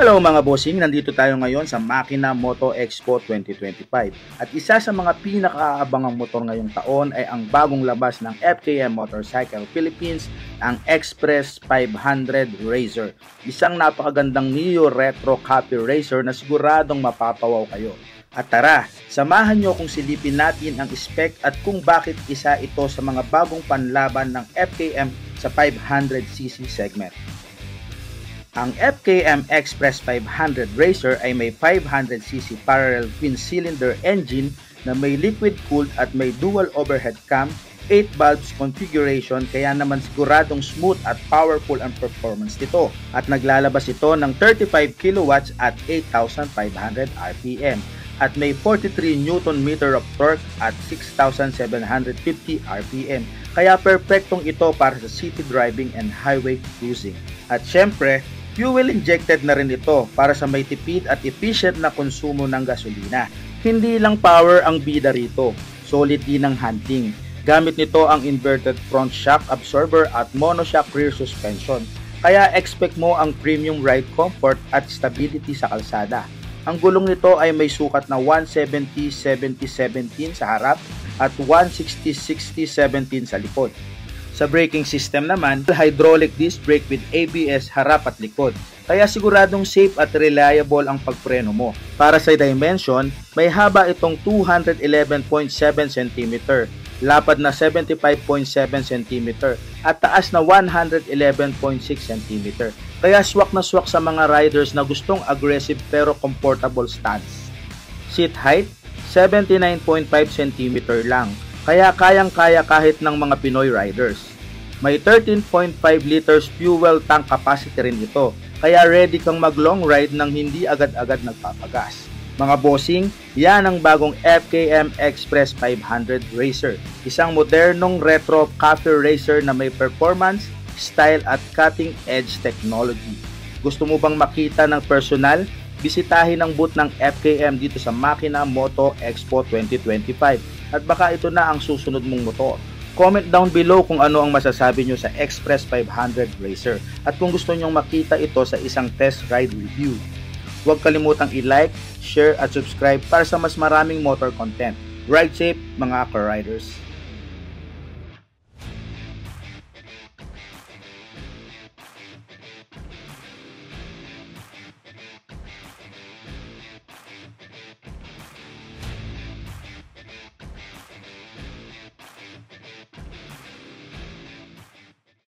Hello mga bossing, nandito tayo ngayon sa Makina Moto Expo 2025 at isa sa mga pinakaabangang motor ngayong taon ay ang bagong labas ng FKM Motorcycle Philippines, ang Express 500 Racer. Isang napakagandang neo retro copy racer na siguradong mapapawaw kayo. At tara, samahan nyo kung silipin natin ang spec at kung bakit isa ito sa mga bagong panlaban ng FKM sa 500cc segment. Ang FKM Express 500 Racer ay may 500cc parallel twin-cylinder engine na may liquid-cooled at may dual overhead cam, 8 valves configuration, kaya naman siguradong smooth at powerful ang performance nito. At naglalabas ito ng 35 kilowatts at 8,500 RPM at may 43 Nm of torque at 6,750 RPM. Kaya perfectong ito para sa city driving and highway cruising. At syempre, fuel injected na rin ito para sa may tipid at efficient na konsumo ng gasolina. Hindi lang power ang bida rito, solid din ang handling. Gamit nito ang inverted front shock absorber at monoshock rear suspension. Kaya expect mo ang premium ride comfort at stability sa kalsada. Ang gulong nito ay may sukat na 170-70-17 sa harap at 160-60-17 sa likod. Sa braking system naman, hydraulic disc brake with ABS harap at likod. Kaya siguradong safe at reliable ang pagpreno mo. Para sa dimension, may haba itong 211.7 cm, lapad na 75.7 cm, at taas na 111.6 cm. Kaya swak na swak sa mga riders na gustong aggressive pero comfortable stance. Seat height, 79.5 cm lang. Kaya kayang-kaya kahit ng mga Pinoy riders. May 13.5 liters fuel tank capacity rin ito, kaya ready kang mag-long ride nang hindi agad-agad nagpapagas. Mga bossing, yan ang bagong FKM Express 500 Racer. Isang modernong retro copy racer na may performance, style at cutting-edge technology. Gusto mo bang makita ng personal? Bisitahin ang booth ng FKM dito sa Makina Moto Expo 2025 at baka ito na ang susunod mong motor. Comment down below kung ano ang masasabi nyo sa Express 500 Racer at kung gusto nyong makita ito sa isang test ride review. Huwag kalimutang i-like, share at subscribe para sa mas maraming motor content. Ride safe mga car riders!